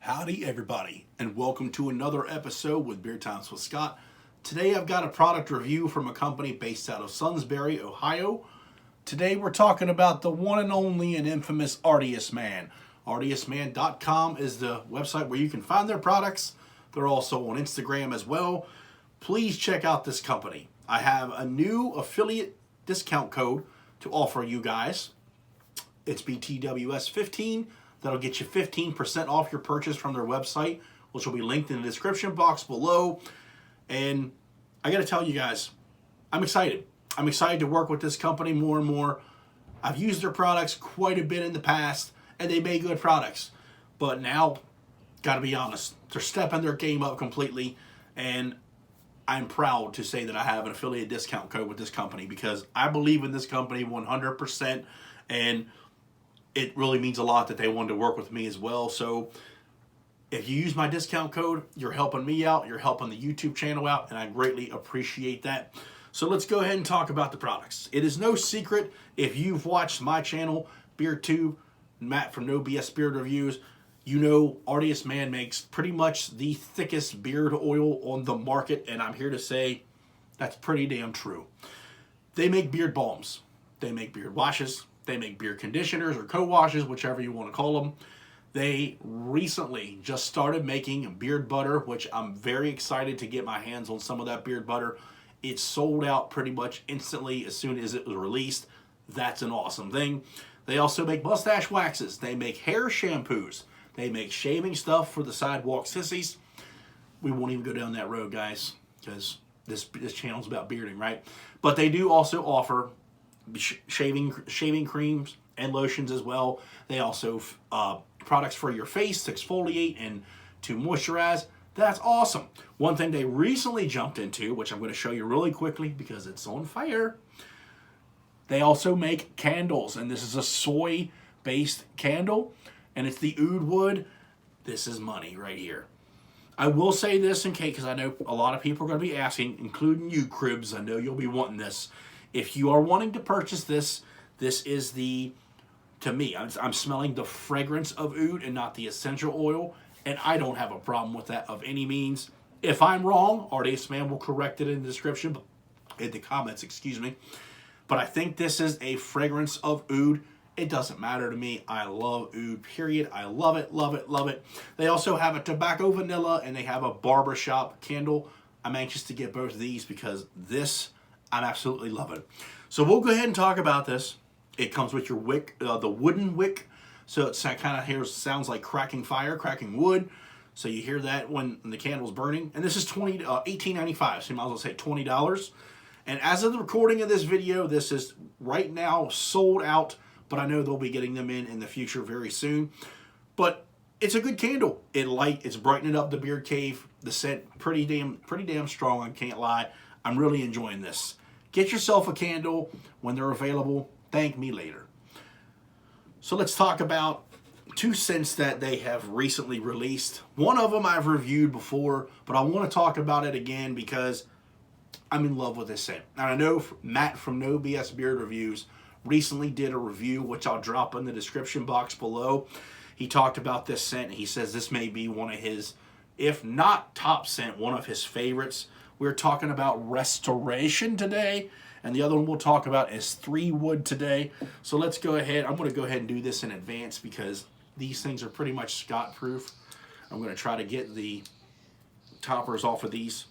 Howdy everybody, and welcome to another episode with Beard Times with Scott. Today I've got a product review from a company based out of Salisbury, Ohio. Today we're talking about the one and only and infamous Artius Man. Artiusman.com is the website where you can find their products. They're also on Instagram as well. Please check out this company. I have a new affiliate discount code to offer you guys. It's BTWS15. That'll get you 15% off your purchase from their website, which will be linked in the description box below. And I got to tell you guys, I'm excited. I'm excited to work with this company more and more. I've used their products quite a bit in the past, and they make good products. But now, got to be honest, they're stepping their game up completely, and I'm proud to say that I have an affiliate discount code with this company because I believe in this company 100%, and it really means a lot that they wanted to work with me as well. So if you use my discount code, you're helping me out, you're helping the YouTube channel out, and I greatly appreciate that. So let's go ahead and talk about the products. It is no secret, if you've watched my channel, BeardTube, Matt from No BS Beard Reviews, you know Artius Man makes pretty much the thickest beard oil on the market, and I'm here to say that's pretty damn true. They make beard balms, they make beard washes, they make beard conditioners or co-washes, whichever you want to call them. They recently just started making beard butter, which I'm very excited to get my hands on some of that beard butter. It sold out pretty much instantly as soon as it was released. That's an awesome thing. They also make mustache waxes. They make hair shampoos. They make shaving stuff for the sidewalk sissies. We won't even go down that road, guys, because this channel's about bearding, right? But they do also offer shaving creams and lotions as well. They also products for your face to exfoliate and to moisturize. That's awesome. One thing they recently jumped into, which I'm going to show you really quickly because it's on fire, they also make candles, and this is a soy-based candle, and it's the oud wood. This is money right here. I will say this in case, because I know a lot of people are going to be asking, including you, Cribs. I know you'll be wanting this. If you are wanting to purchase this, this is to me, I'm smelling the fragrance of oud and not the essential oil, and I don't have a problem with that of any means. If I'm wrong, Artius Man will correct it in the description, in the comments, excuse me. But I think this is a fragrance of oud. It doesn't matter to me. I love oud, period. I love it, love it, love it. They also have a tobacco vanilla, and they have a barbershop candle. I'm anxious to get both of these because this I'm absolutely loving. So we'll go ahead and talk about this. It comes with your wick, the wooden wick. So it kind of sounds like cracking fire, cracking wood. So you hear that when the candle's burning. And this is $18.95. So you might as well say $20. And as of the recording of this video, this is right now sold out. But I know they'll be getting them in the future very soon. But it's a good candle. It's brightening up the beard cave. The scent pretty damn strong. I can't lie. I'm really enjoying this. Get yourself a candle when they're available. Thank me later. So let's talk about two scents that they have recently released. One of them I've reviewed before, but I want to talk about it again because I'm in love with this scent. And I know Matt from No BS Beard Reviews recently did a review, which I'll drop in the description box below. He talked about this scent, and he says this may be one of his, if not top scent, one of his favorites. We're talking about Restoration today, and the other one we'll talk about is 3 Wood today. So let's go ahead. I'm going to go ahead and do this in advance because these things are pretty much Scott-proof. I'm going to try to get the toppers off of these,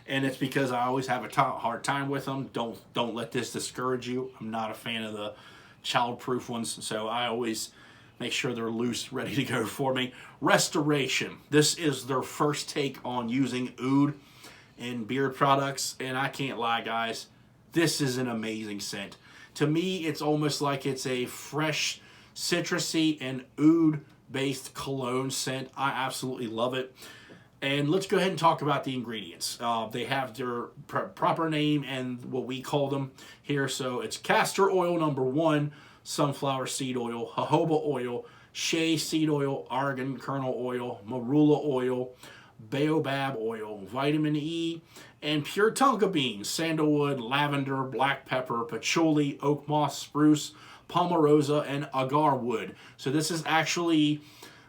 and it's because I always have a hard time with them. Don't let this discourage you. I'm not a fan of the child-proof ones, so I always make sure they're loose, ready to go for me. Restoration. This is their first take on using oud in beard products, and I can't lie, guys, this is an amazing scent. To me, it's almost like it's a fresh, citrusy and oud based cologne scent. I absolutely love it. And let's go ahead and talk about the ingredients. They have their proper name and what we call them here. So it's castor oil #1, sunflower seed oil, jojoba oil, shea seed oil, argan kernel oil, marula oil, baobab oil, vitamin E, and pure tonka beans, sandalwood, lavender, black pepper, patchouli, oak moss, spruce, palmarosa, and agar wood. So this is actually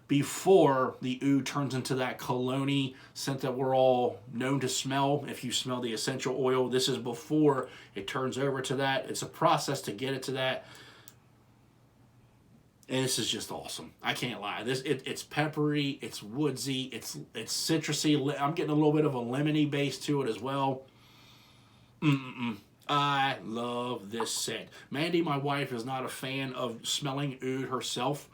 before the oud turns into that cologne scent that we're all known to smell. If you smell the essential oil, this is before it turns over to that. It's a process to get it to that. And this is just awesome. I can't lie. It's peppery, it's woodsy, it's citrusy. I'm getting a little bit of a lemony base to it as well. I love this scent. Mandy, my wife, is not a fan of smelling oud herself,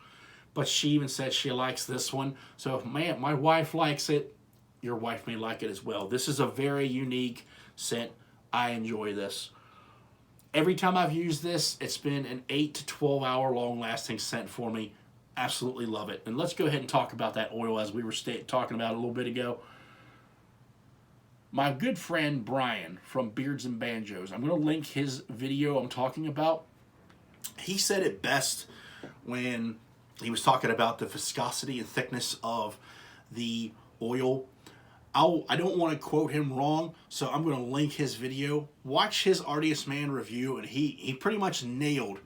but she even said she likes this one. So if my wife likes it, your wife may like it as well. This is a very unique scent. I enjoy this. Every time I've used this, it's been an 8 to 12 hour long lasting scent for me. Absolutely love it. And let's go ahead and talk about that oil as we were talking about a little bit ago. My good friend Brian from Beards and Banjos, I'm going to link his video I'm talking about. He said it best when he was talking about the viscosity and thickness of the oil. I don't want to quote him wrong, so I'm going to link his video. Watch his Artius Man review, and he pretty much nailed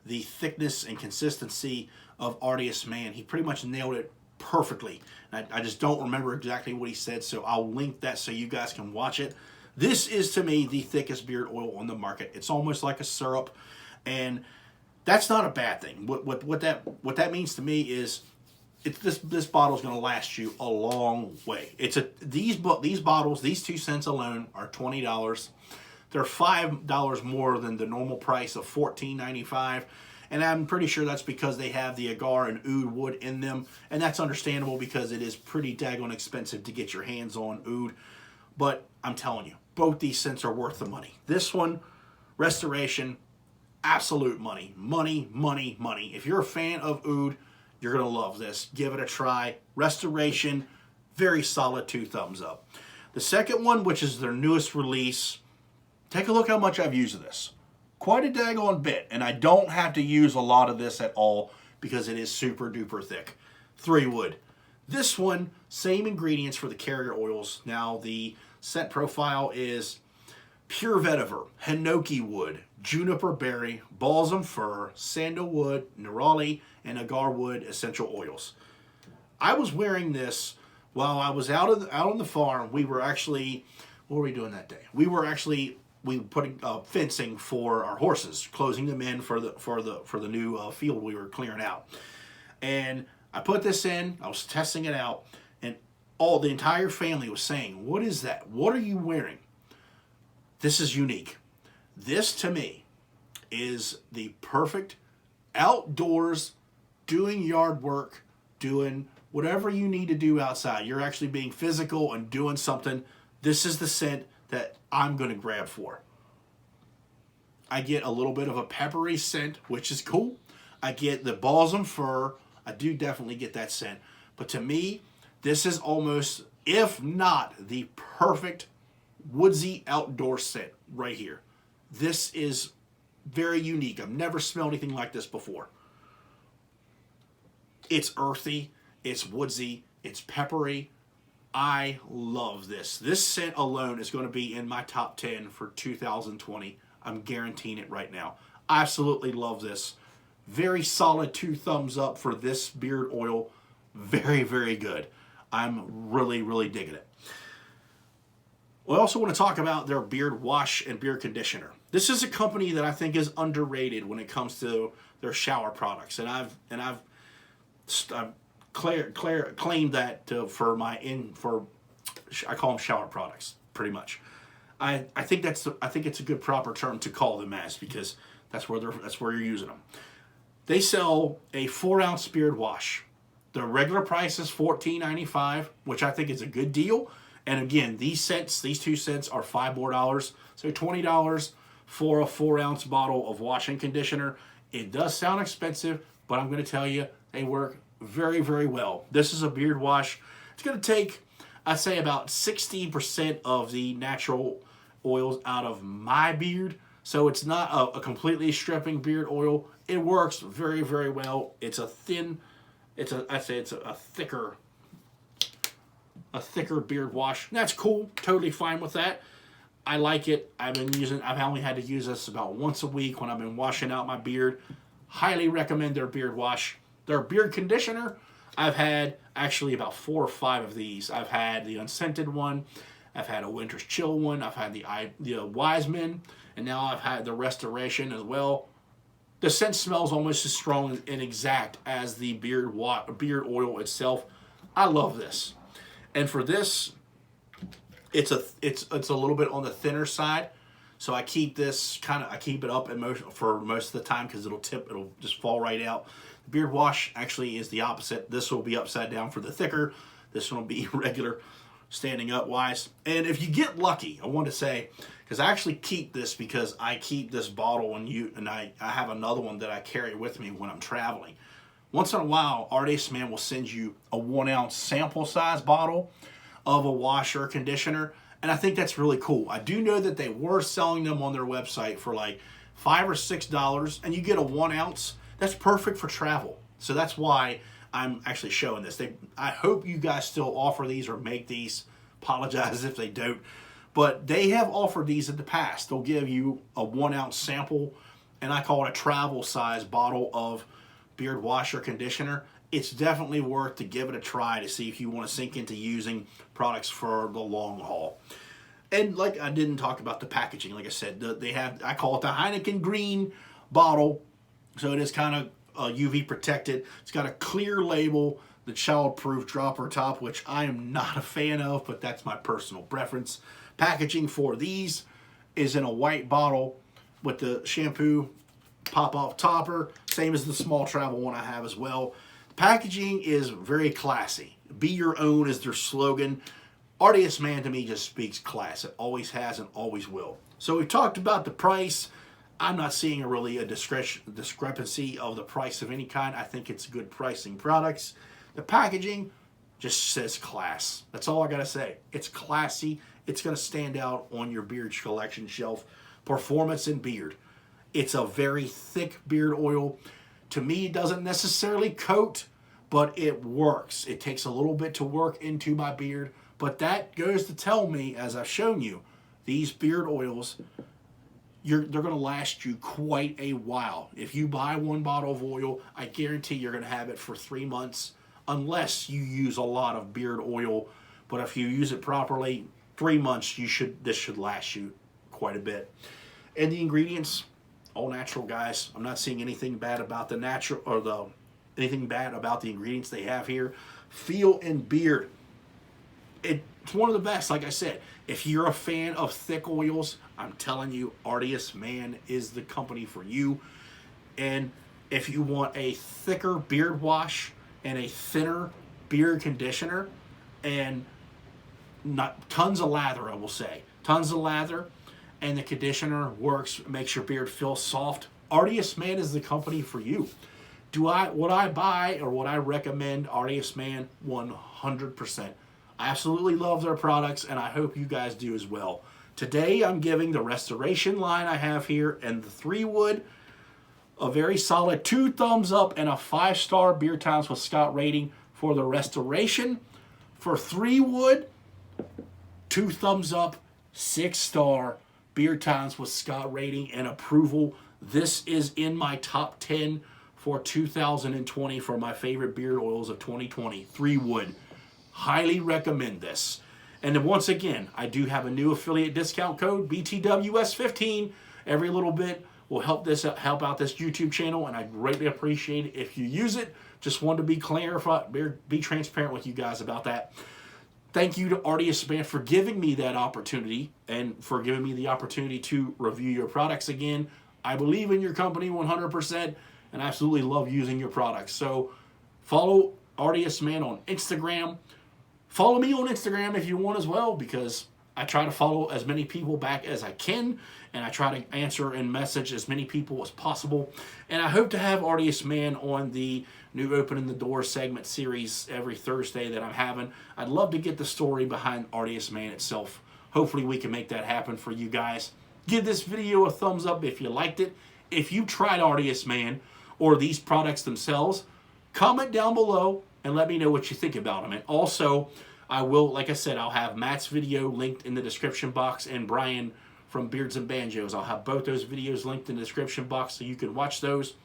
the thickness and consistency of Artius Man. He pretty much nailed it perfectly. I just don't remember exactly what he said, so I'll link that so you guys can watch it. This is, to me, the thickest beard oil on the market. It's almost like a syrup, and that's not a bad thing. What that means to me is this bottle is going to last you a long way. These bottles, these 2 cents alone, are $20. They're $5 more than the normal price of $14.95. And I'm pretty sure that's because they have the agar and oud wood in them. And that's understandable because it is pretty daggone expensive to get your hands on oud. But I'm telling you, both these scents are worth the money. This one, Restoration, absolute money. Money, money, money. If you're a fan of oud, you're going to love this. Give it a try. Restoration, very solid 2 thumbs up. The second one, which is their newest release, take a look how much I've used of this. Quite a daggone bit, and I don't have to use a lot of this at all because it is super duper thick. 3 wood. This one, same ingredients for the carrier oils. Now the scent profile is pure vetiver, hinoki wood, juniper berry, balsam fir, sandalwood, neroli, and agar wood essential oils. I was wearing this while I was out on the farm. We were actually, what were we doing that day? We were putting fencing for our horses, closing them in for the new field we were clearing out. And I put this in. I was testing it out, and the entire family was saying, "What is that? What are you wearing?" This is unique. This, to me, is the perfect outdoors, doing yard work, doing whatever you need to do outside. You're actually being physical and doing something. This is the scent that I'm going to grab for. I get a little bit of a peppery scent, which is cool. I get the balsam fir. I do definitely get that scent. But to me, this is almost, if not the perfect woodsy outdoor scent right here. This is very unique. I've never smelled anything like this before. It's earthy, it's woodsy, it's peppery. I love this. This scent alone is going to be in my top 10 for 2020. I'm guaranteeing it right now. I absolutely love this. Very solid 2 thumbs up for this beard oil. Very, very good. I'm really, really digging it. We also want to talk about their beard wash and beard conditioner. This is a company that I think is underrated when it comes to their shower products, and I've claimed that I call them shower products pretty much. I think it's a good proper term to call them as, because that's where you're using them. They sell a 4-ounce beard wash. The regular price is $14.95, which I think is a good deal. And again, these 2 scents are $5 more. So $20 for a 4-ounce bottle of washing conditioner. It does sound expensive, but I'm going to tell you, they work very, very well. This is a beard wash. It's going to take, I'd say, about 60% of the natural oils out of my beard. So it's not a completely stripping beard oil. It works very, very well. It's a thicker beard wash. That's cool. Totally fine with that. I like it. I've only had to use this about once a week when I've been washing out my beard. Highly recommend their beard wash. Their beard conditioner, I've had actually about 4 or 5 of these. I've had the unscented one, I've had a winter's chill one, I've had the Wiseman, and now I've had the Restoration as well. The scent smells almost as strong and exact as the beard oil itself. I love this. And for this, it's a little bit on the thinner side. So I keep this I keep it up for most of the time because it'll just fall right out. The beard wash actually is the opposite. This will be upside down for the thicker. This one will be regular, standing up wise. And if you get lucky, I want to say, because I actually keep this because I keep this bottle and I have another one that I carry with me when I'm traveling. Once in a while, Artius Man will send you a 1 ounce sample size bottle of a wash or conditioner, and I think that's really cool. I do know that they were selling them on their website for like $5 or $6, and you get a 1 ounce. That's perfect for travel. So that's why I'm actually showing this. I hope you guys still offer these or make these. Apologize if they don't. But they have offered these in the past. They'll give you a 1 ounce sample, and I call it a travel size bottle of beard wash or conditioner. It's definitely worth to give it a try to see if you want to sink into using products for the long haul. And like I didn't talk about the packaging, like I said, I call it the Heineken green bottle. So it is kind of UV protected. It's got a clear label, the child-proof dropper top, which I am not a fan of, but that's my personal preference. Packaging for these is in a white bottle with the shampoo pop-off topper, same as the small travel one I have as well. The packaging is very classy. Be your own is their slogan. Artius Man to me just speaks class. It always has and always will. So we've talked about the price. I'm not seeing a discrepancy of the price of any kind. I think it's good pricing products. The packaging just says class. That's all I gotta say. It's classy. It's gonna stand out on your beard collection shelf. Performance in beard. It's a very thick beard oil. To me, it doesn't necessarily coat, but it works. It takes a little bit to work into my beard, but that goes to tell me, as I've shown you, these beard oils, they're going to last you quite a while. If you buy 1 bottle of oil, I guarantee you're going to have it for 3 months, unless you use a lot of beard oil. But if you use it properly, 3 months, this should last you quite a bit. And the ingredients, all natural, guys. I'm not seeing anything bad about anything bad about the ingredients they have here. Feel and beard. It's one of the best, like I said. If you're a fan of thick oils, I'm telling you, Artius Man is the company for you. And if you want a thicker beard wash and a thinner beard conditioner and not tons of lather, I will say. Tons of lather, and the conditioner works, makes your beard feel soft. Artius Man is the company for you. Would I buy or would I recommend Artius Man? 100%. I absolutely love their products, and I hope you guys do as well. Today, I'm giving the Restoration line I have here and the 3 wood a very solid 2 thumbs up and a 5-star Beard Times with Scott rating for the Restoration. For 3 wood, 2 thumbs up, 6-star Beard Times with Scott rating and approval. This is in my top 10 for 2020 for my favorite beard oils of 2020. 3 wood. Highly recommend this. And then once again, I do have a new affiliate discount code, BTWS15. Every little bit will help out this YouTube channel, and I greatly appreciate it if you use it. Just wanted to be transparent with you guys about that. Thank you to Artius Man for giving me that opportunity and for giving me the opportunity to review your products again. I believe in your company 100% and absolutely love using your products. So follow Artius Man on Instagram. Follow me on Instagram if you want as well, because I try to follow as many people back as I can, and I try to answer and message as many people as possible. And I hope to have Artius Man on the new Opening the Door segment series every Thursday that I'm having. I'd love to get the story behind Artius Man itself. Hopefully we can make that happen for you guys. Give this video a thumbs up if you liked it. If you tried Artius Man or these products themselves, comment down below and let me know what you think about them. And also, I will, like I said, I'll have Matt's video linked in the description box and Brian from Beards and Banjos. I'll have both those videos linked in the description box so you can watch those.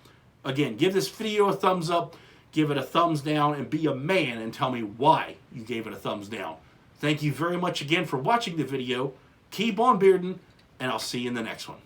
Again, give this video a thumbs up. give it a thumbs down and be a man and tell me why you gave it a thumbs down. Thank you very much again for watching the video. Keep on bearding, and I'll see you in the next one.